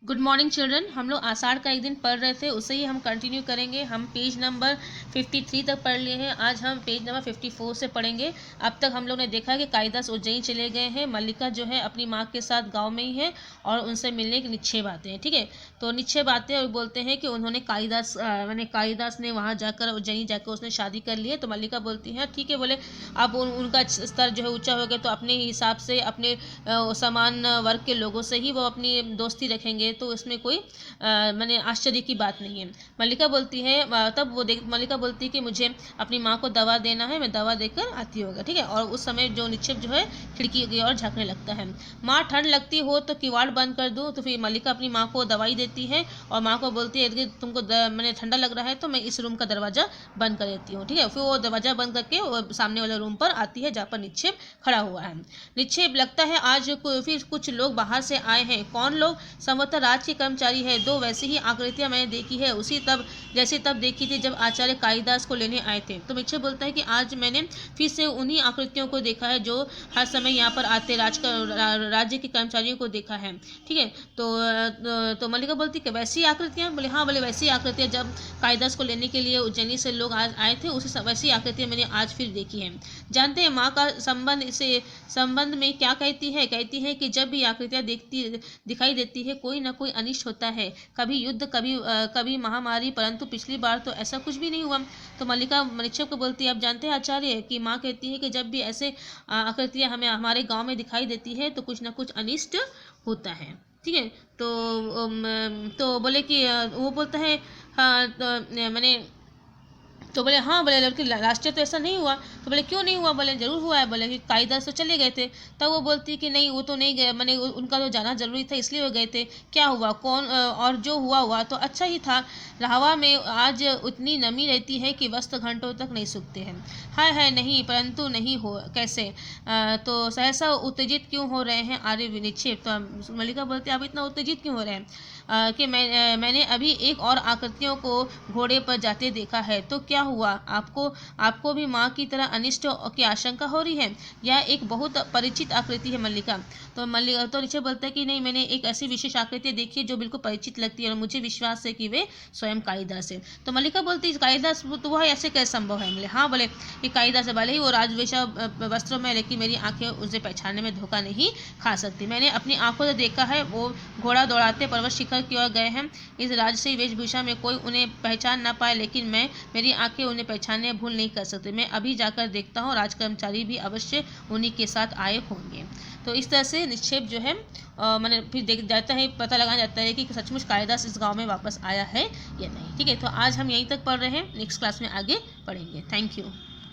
Good morning children. हम लोग आषाढ़ का एक दिन पढ़ रहे थे, उसे ही हम कंटिन्यू करेंगे। हम पेज नंबर 53 तक पढ़ लिए हैं। आज हम पेज नंबर 54 से पढ़ेंगे। अब तक हम लोग ने देखा कि कालिदास उज्जैन चले गए हैं। मल्लिका जो है अपनी माँ के साथ गांव में ही है और उनसे मिलने की निश्चय आते हैं। ठीक है, तो निश्चय आते और बोलते हैं कि उन्होंने कालिदास ने वहाँ जाकर उज्जैन जाकर उसने शादी कर ली है। तो मल्लिका बोलती है ठीक है, बोले अब उनका स्तर जो है ऊँचा हो गया तो अपने हिसाब से अपने समान वर्ग के लोगों से ही वो अपनी दोस्ती रखेंगे, तो इसमें कोई माने आश्चर्य की बात नहीं है। मल्लिका बोलती है मल्लिका बोलती है कि मुझे अपनी माँ को दवा देना है, मैं दवा देकर आती होगा। ठीक है, और उस समय जो निक्षेप जो है खिड़की की ओर झांकने लगता है। माँ ठंड लगती हो तो किवाड़ बंद कर दूँ। तो फिर मल्लिका अपनी माँ को दवाई देती है और माँ को बोलती है कि तुमको मैंने ठंडा लग रहा है तो मैं इस रूम का दरवाजा बंद कर देती हूँ। ठीक है, फिर वो दरवाजा बंद करके वो सामने वाले रूम पर आती है जहाँ पर निक्षेप खड़ा हुआ है। निक्षेप लगता है आज फिर कुछ लोग बाहर से आए हैं। कौन लोग? संभवतः राज के कर्मचारी है। दो वैसी ही आकृतियां मैंने देखी है, उसी तब देखी थी जब आचार्य कालिदास को लेने आए थे। तो निक्षेप बोलता है कि आज मैंने फिर से उन्हीं आकृतियों को देखा है जो हर समय यहाँ पर आते राज्य के कर्मचारियों को देखा है। ठीक है, तो मल्लिका बोलती कि वैसी आकृतियाँ? बोले हाँ, बोले वैसी आकृतियाँ जब कालिदास को लेने के लिए उज्जैनी से लोग आए थे, उसी वैसी आकृतियाँ मैंने आज फिर देखी है। जानते हैं माँ का संबंध में क्या कहती है? कहती है कि जब भी आकृतियाँ दिखाई देती है कोई ना कोई अनिष्ट होता है, कभी युद्ध, कभी महामारी, परंतु पिछली बार तो ऐसा कुछ भी नहीं हुआ। तो मल्लिका निक्षेप को बोलती है आप जानते हैं आचार्य कि माँ कहती है कि जब भी ऐसे आकृतियाँ हमें हमारे गांव में दिखाई देती है तो कुछ ना कुछ अनिष्ट होता है। ठीक है, तो बोले कि वो बोलता है हाँ, तो मैंने तो बोले हाँ, बोले लड़की लास्ट ईयर तो ऐसा नहीं हुआ। तो बोले क्यों नहीं हुआ? बोले जरूर हुआ है। बोले कि कालिदास तो चले गए थे। तब वो बोलती कि नहीं, वो तो नहीं गए, मैंने उनका तो जाना जरूरी था इसलिए वो गए थे। क्या हुआ? कौन? और जो हुआ तो अच्छा ही था। हवा में आज उतनी नमी रहती है कि वस्त्र घंटों तक नहीं सूखते हैं। है नहीं, परंतु नहीं हो कैसे? तो सहसा उत्तेजित क्यों हो रहे हैं आर्य विनिक्षेप? तो मल्लिका बोलती आप इतना उत्तेजित क्यों हो रहे हैं? कि मैंने अभी एक और आकृतियों को घोड़े पर जाते देखा है। तो क्या हुआ? आपको भी माँ की तरह अनिष्ट की आशंका हो रही है? यह एक बहुत परिचित आकृति है मल्लिका। तो नीचे बोलता है कि नहीं, मैंने एक ऐसी विशेष आकृति देखी है जो बिल्कुल परिचित लगती है और मुझे विश्वास है कि वे स्वयं कालिदास है। तो मल्लिका बोलती है कालिदास तो वह ऐसे कैसे संभव है? बोले हाँ, बोले कि कालिदास भले ही वो राजवेशा वस्त्रों में, लेकिन मेरी आंखें उसे पहचानने में धोखा नहीं खा सकती। मैंने अपनी आंखों से देखा है, वो घोड़ा दौड़ाते पर्वत शिखर की ओर गए हैं। इस राजसी वेशभूषा में कोई उन्हें पहचान ना पाए, लेकिन मेरी आंखें उन्हें पहचानने भूल नहीं कर सकती। मैं अभी जाकर देखता हूँ, राजकर्मचारी भी अवश्य उन्हीं के साथ आए होंगे। तो इस तरह से निक्षेप जो है मैंने फिर देख जाता है, पता लगाया जाता है कि सचमुच कालिदास इस गांव में वापस आया है या नहीं। ठीक है, तो आज हम यहीं तक पढ़ रहे हैं, नेक्स्ट क्लास में आगे पढ़ेंगे। Thank you.